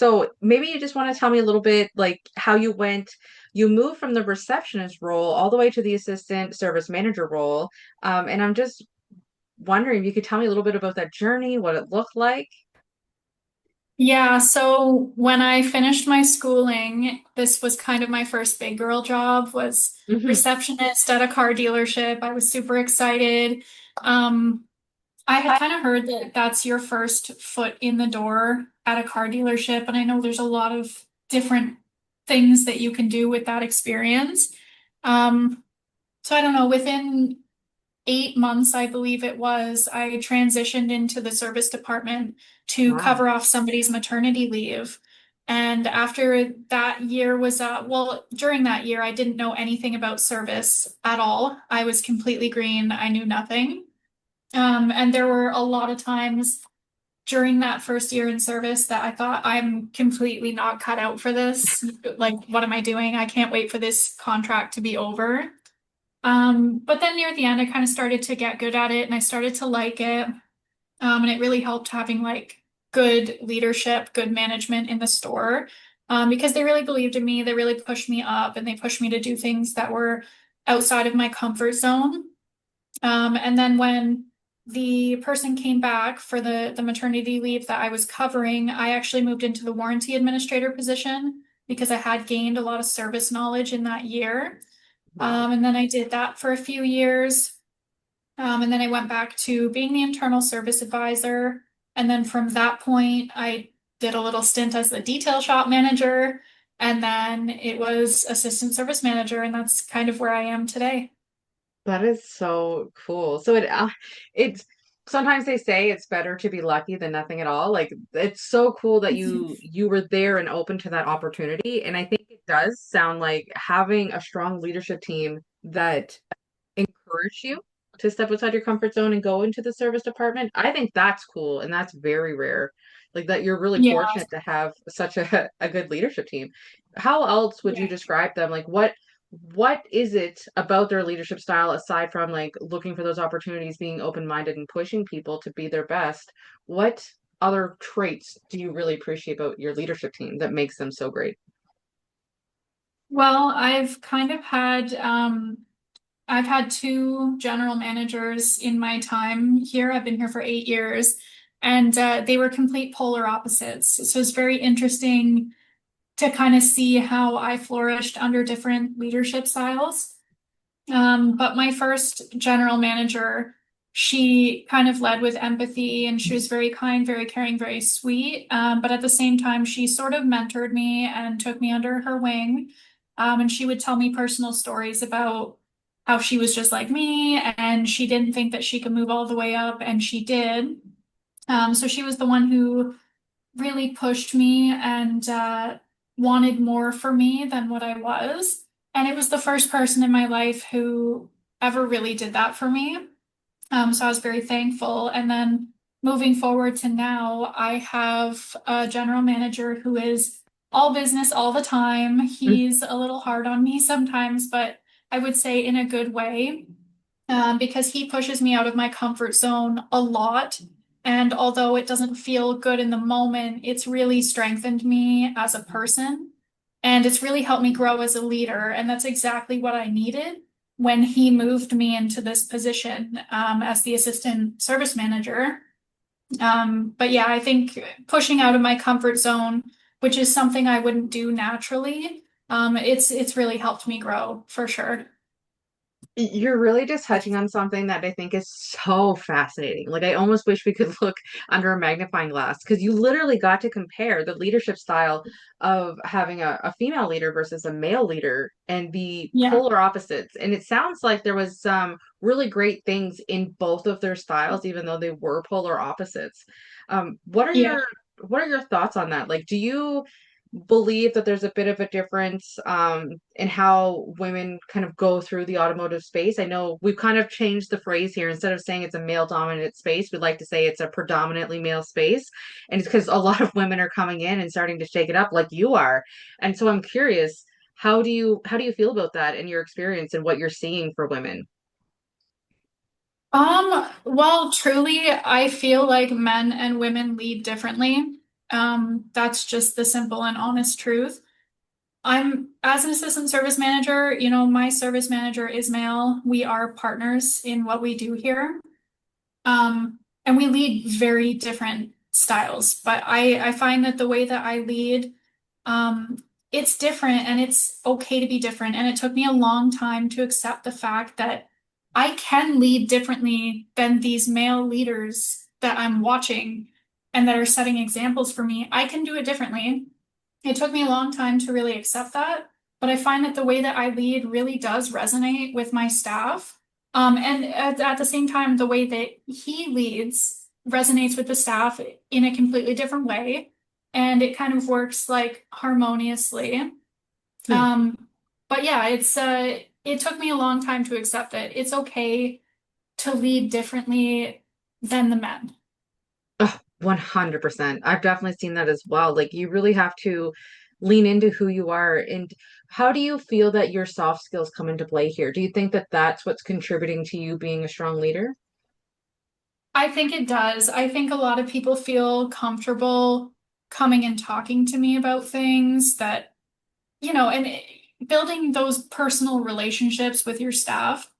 So maybe you just want to tell me a little bit like how you moved from the receptionist role all the way to the assistant service manager role. And I'm just wondering if you could tell me a little bit about that journey, what it looked like. Yeah, so when I finished my schooling, this was kind of my first big girl job, was Hmm. receptionist at a car dealership. I was super excited. Um, I had kind of heard that that's your first foot in the door at a car dealership, and I know there's a lot of different things that you can do with that experience. Um, so I don't know, within 8 months, I believe it was, I transitioned into the service department to Wow. cover off somebody's maternity leave. And after that year was well, during that year, I didn't know anything about service at all. I was completely green. I knew nothing. And there were a lot of times during that first year in service that I thought I'm completely not cut out for this. Like, what am I doing? I can't wait for this contract to be over. But then near the end, I kind of started to get good at it and I started to like it. And it really helped having like good leadership, good management in the store, because they really believed in me. They really pushed me up and they pushed me to do things that were outside of my comfort zone. And then when the person came back for the maternity leave that I was covering, I actually moved into the warranty administrator position because I had gained a lot of service knowledge in that year. Wow. And then I did that for a few years. And then I went back to being the internal service advisor. And then from that point, I did a little stint as the detail shop manager. And then it was assistant service manager. And that's kind of where I am today. That is so cool. It's sometimes they say it's better to be lucky than nothing at all. Like it's so cool that you were there and open to that opportunity. And I think it does sound like having a strong leadership team that encourage you to step outside your comfort zone and go into the service department. I think that's cool and that's very rare. Like that you're really Yeah. fortunate to have such a good leadership team. How else would you Yeah. describe them? Like what is it about their leadership style aside from like looking for those opportunities, being open-minded and pushing people to be their best? What other traits do you really appreciate about your leadership team that makes them so great? Well, I've had two general managers in my time here. I've been here for 8 years, and they were complete polar opposites. So it's very interesting to kind of see how I flourished under different leadership styles. But my first general manager, she kind of led with empathy and she was very kind, very caring, very sweet. But at the same time, she sort of mentored me and took me under her wing. And she would tell me personal stories about how she was just like me and she didn't think that she could move all the way up, and she did. So she was the one who really pushed me and wanted more for me than what I was. And it was the first person in my life who ever really did that for me. So I was very thankful. And then moving forward to now, I have a general manager who is all business all the time. He's a little hard on me sometimes, but I would say in a good way, because he pushes me out of my comfort zone a lot. And although it doesn't feel good in the moment, it's really strengthened me as a person. And it's really helped me grow as a leader. And that's exactly what I needed when he moved me into this position, as the assistant service manager. But yeah, I think pushing out of my comfort zone, which is something I wouldn't do naturally, it's really helped me grow for sure. You're really just touching on something that I think is so fascinating. Like, I almost wish we could look under a magnifying glass because you literally got to compare the leadership style of having a female leader versus a male leader and the Yeah. polar opposites. And it sounds like there was some really great things in both of their styles, even though they were polar opposites. What are Yeah. your thoughts on that? Like, do you believe that there's a bit of a difference in how women kind of go through the automotive space. I know we've kind of changed the phrase here. Instead of saying it's a male dominant space, we like to say it's a predominantly male space. And it's because a lot of women are coming in and starting to shake it up like you are. And so I'm curious, how do you feel about that in your experience and what you're seeing for women? Well, truly, I feel like men and women lead differently. That's just the simple and honest truth. I'm as an assistant service manager, my service manager is male. We are partners in what we do here. And we lead very different styles, but I find that the way that I lead, um, it's different and it's okay to be different. And it took me a long time to accept the fact that I can lead differently than these male leaders that I'm watching and that are setting examples for me. I can do it differently. It took me a long time to really accept that, but I find that the way that I lead really does resonate with my staff. And at the same time, the way that he leads resonates with the staff in a completely different way. And it kind of works like harmoniously. Hmm. Um, but yeah, it took me a long time to accept it. It's okay to lead differently than the men. Oh, 100%. I've definitely seen that as well. Like you really have to lean into who you are. And how do you feel that your soft skills come into play here? Do you think that that's what's contributing to you being a strong leader? I think it does. I think a lot of people feel comfortable coming and talking to me about things that, building those personal relationships with your staff.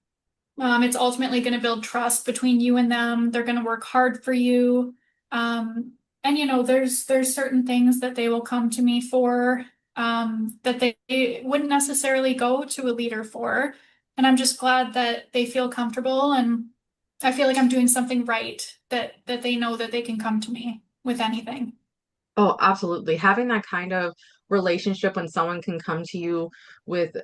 It's ultimately going to build trust between you and them. They're going to work hard for you. Um, and there's certain things that they will come to me for, that they wouldn't necessarily go to a leader for. And I'm just glad that they feel comfortable and I feel like I'm doing something right that they know that they can come to me with anything. Oh, absolutely. Having that kind of relationship when someone can come to you with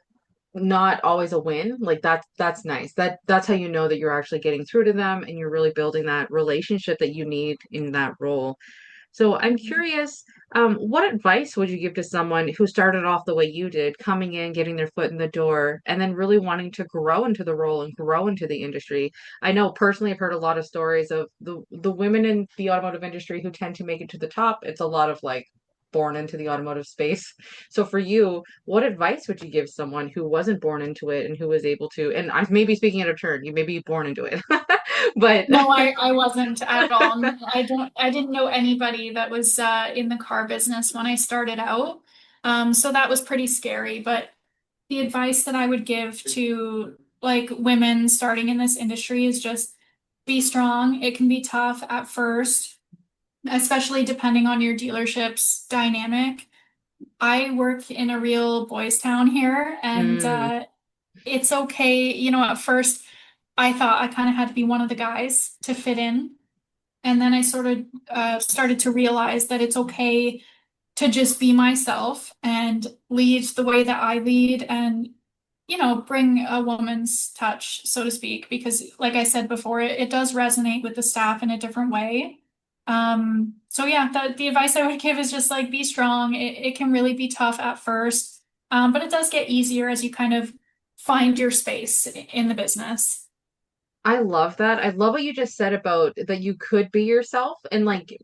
not always a win, like that's nice. That's how you know that you're actually getting through to them and you're really building that relationship that you need in that role. So I'm curious, what advice would you give to someone who started off the way you did, coming in, getting their foot in the door, and then really wanting to grow into the role and grow into the industry? I know personally, I've heard a lot of stories of the women in the automotive industry who tend to make it to the top. It's a lot of like born into the automotive space. So for you, what advice would you give someone who wasn't born into it and who was able to, and I'm maybe speaking out of turn, you may be born into it, but No, I wasn't at all. I didn't know anybody that was in the car business when I started out. So that was pretty scary. But the advice that I would give to like women starting in this industry is just be strong. It can be tough at first, especially depending on your dealership's dynamic. I work in a real boys' town here, and mm, it's okay. At first I thought I kind of had to be one of the guys to fit in. And then I sort of started to realize that it's okay to just be myself and lead the way that I lead and, bring a woman's touch, so to speak, because like I said before, it does resonate with the staff in a different way. So yeah, the advice I would give is just like be strong. It can really be tough at first, but it does get easier as you kind of find your space in the business. I love that. I love what you just said about that you could be yourself and like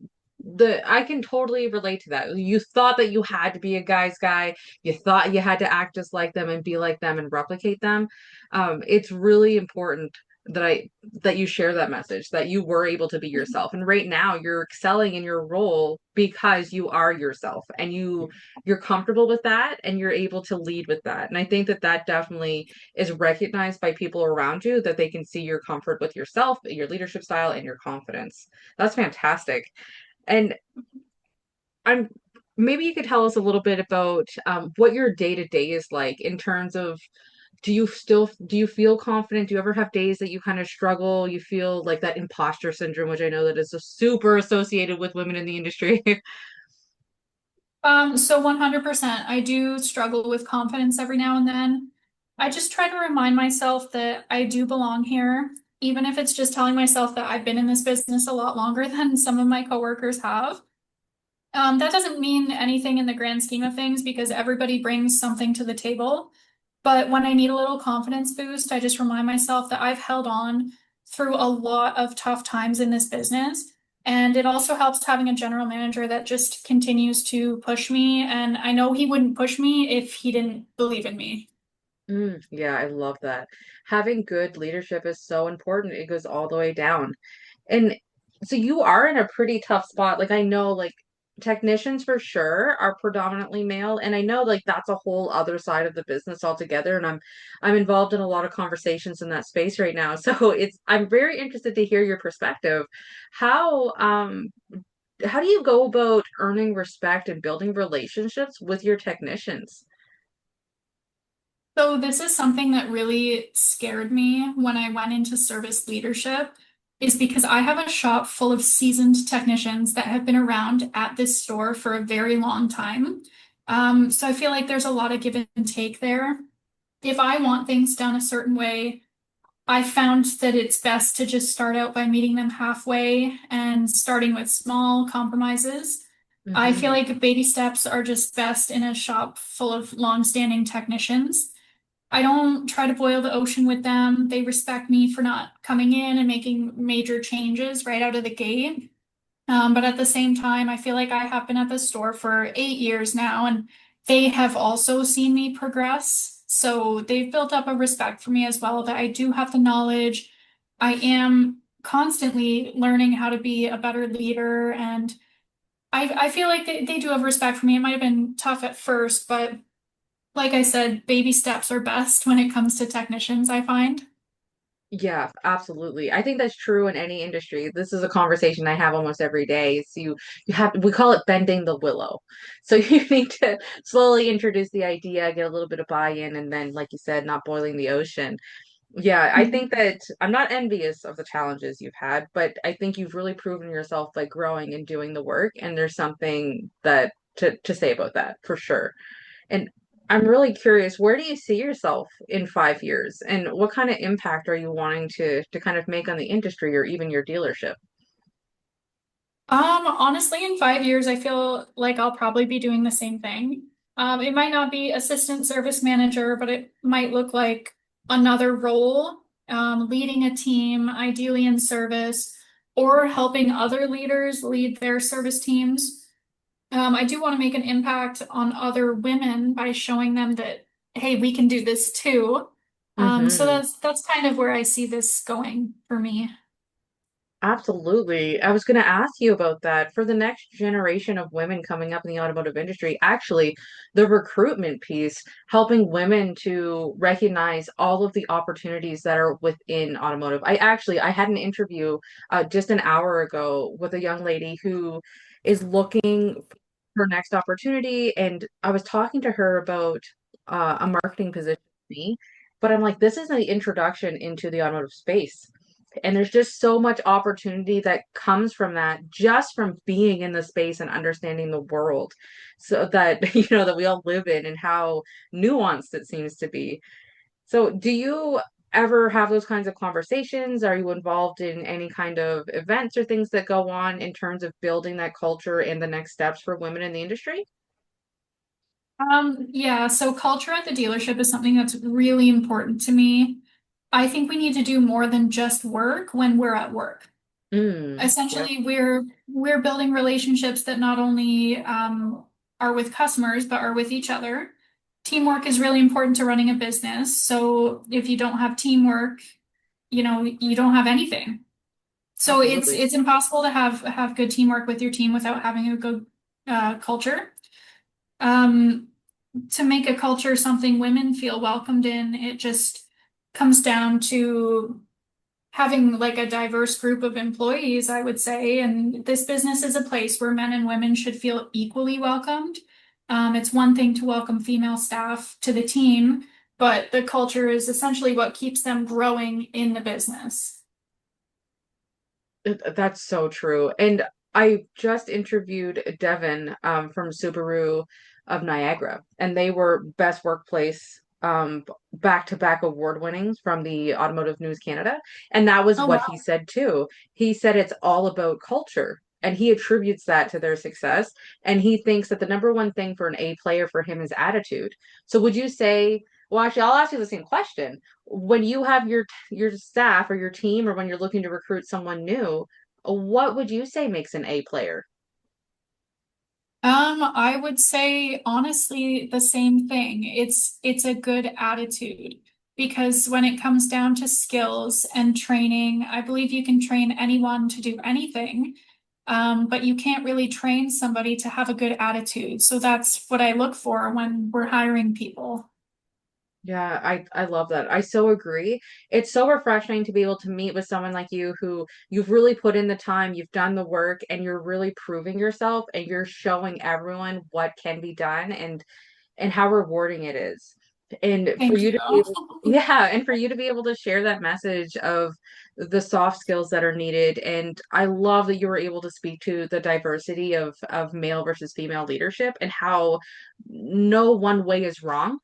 I can totally relate to that. You thought that you had to be a guy's guy. You thought you had to act just like them and be like them and replicate them. It's really important that you share that message, that you were able to be yourself. And right now you're excelling in your role because you are yourself and you're comfortable with that and you're able to lead with that. And I think that that definitely is recognized by people around you, that they can see your comfort with yourself, your leadership style, and your confidence. That's fantastic. And I'm maybe you could tell us a little bit about what your day to day is like in terms of do you feel confident? Do you ever have days that you kind of struggle? You feel like that imposter syndrome, which I know that is super associated with women in the industry. So 100%. I do struggle with confidence every now and then. I just try to remind myself that I do belong here, even if it's just telling myself that I've been in this business a lot longer than some of my coworkers have. That doesn't mean anything in the grand scheme of things because everybody brings something to the table. But when I need a little confidence boost, I just remind myself that I've held on through a lot of tough times in this business. And it also helps having a general manager that just continues to push me. And I know he wouldn't push me if he didn't believe in me. Yeah, I love that. Having good leadership is so important. It goes all the way down. And so you are in a pretty tough spot. Like I know, like technicians for sure are predominantly male, and I know like that's a whole other side of the business altogether, and I'm involved in a lot of conversations in that space right now. So I'm very interested to hear your perspective. How how do you go about earning respect and building relationships with your technicians? So this is something that really scared me when I went into service leadership, is because I have a shop full of seasoned technicians that have been around at this store for a very long time. So I feel like there's a lot of give and take there. If I want things done a certain way, I found that it's best to just start out by meeting them halfway and starting with small compromises. I feel Hmm. like baby steps are just best in a shop full of long-standing technicians. I don't try to boil the ocean with them. They respect me for not coming in and making major changes right out of the gate. But at the same time, I feel like I have been at the store for 8 years now, and they have also seen me progress. So they've built up a respect for me as well, that I do have the knowledge. I am constantly learning how to be a better leader, and I feel like they do have respect for me. It might have been tough at first, but like I said, baby steps are best when it comes to technicians, I find. Yeah, absolutely. I think that's true in any industry. This is a conversation I have almost every day. So you have we call it bending the willow. So you need to slowly introduce the idea, get a little bit of buy-in, and then, like you said, not boiling the ocean. Yeah, I think that I'm not envious of the challenges you've had, but I think you've really proven yourself by growing and doing the work, and there's something that to say about that for sure. And I'm really curious, where do you see yourself in 5 years? And what kind of impact are you wanting to kind of make on the industry or even your dealership? Honestly, in 5 years, I feel like I'll probably be doing the same thing. It might not be assistant service manager, but it might look like another role, leading a team, ideally in service, or helping other leaders lead their service teams. I do want to make an impact on other women by showing them that, hey, we can do this too. So Hmm. that's kind of where I see this going for me. Absolutely. I was going to ask you about that. For the next generation of women coming up in the automotive industry, actually, the recruitment piece, helping women to recognize all of the opportunities that are within automotive. I had an interview just an hour ago with a young lady who is looking for her next opportunity, and I was talking to her about a marketing position for me, but I'm like, this is the introduction into the automotive space. And there's just so much opportunity that comes from that, just from being in the space and understanding the world. So that, that we all live in and how nuanced it seems to be. So, do you ever have those kinds of conversations? Are you involved in any kind of events or things that go on in terms of building that culture and the next steps for women in the industry? Yeah, so culture at the dealership is something that's really important to me. I think we need to do more than just work when we're at work. Yep. Essentially, we're building relationships that not only are with customers, but are with each other. Teamwork is really important to running a business. So if you don't have teamwork, you don't have anything. So it's Absolutely. it's impossible to have good teamwork with your team without having a good culture. Um, to make a culture something women feel welcomed in, it just comes down to having like a diverse group of employees, I would say. And this business is a place where men and women should feel equally welcomed. It's one thing to welcome female staff to the team, but the culture is essentially what keeps them growing in the business. That's so true. And I just interviewed Devin from Subaru of Niagara, and they were best workplace back-to-back award winnings from the Automotive News Canada. And that was Oh, what he wow. said too. He said it's all about culture. And he attributes that to their success. And he thinks that the number one thing for an A player for him is attitude. So would you say, well, actually, I'll ask you the same question. When you have your staff or your team, or when you're looking to recruit someone new, what would you say makes an A player? I would say honestly the same thing. It's a good attitude because when it comes down to skills and training, I believe you can train anyone to do anything. but you can't really train somebody to have a good attitude. So that's what I look for when we're hiring people. Yeah, I love that. I so agree. It's so refreshing to be able to meet with someone like you who you've really put in the time, you've done the work, and you're really proving yourself and you're showing everyone what can be done and how rewarding it is. And for Thank you you. to be able, yeah, and for you to be able to share that message of the soft skills that are needed. And I love that you were able to speak to the diversity of male versus female leadership and how no one way is wrong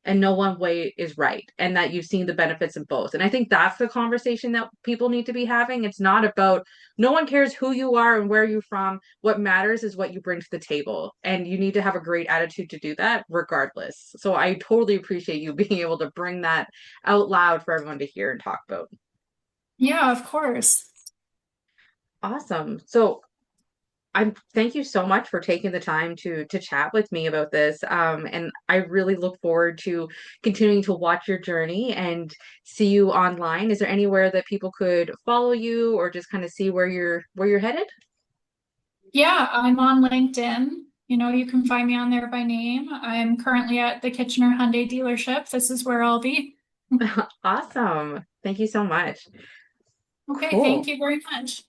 and no one way is right, and that you've seen the benefits in both. And I think that's the conversation that people need to be having. It's not about, no one cares who you are and where you're from. What matters is what you bring to the table, and you need to have a great attitude to do that regardless. So I totally appreciate you being able to bring that out loud for everyone to hear and talk about. Yeah, of course. Awesome. So I thank you so much for taking the time to chat with me about this. And I really look forward to continuing to watch your journey and see you online. Is there anywhere that people could follow you or just kind of see where you're headed? Yeah, I'm on LinkedIn. You know, you can find me on there by name. I'm currently at the Kitchener Hyundai dealership. This is where I'll be. Awesome. Thank you so much. Okay, thank Cool. you very much.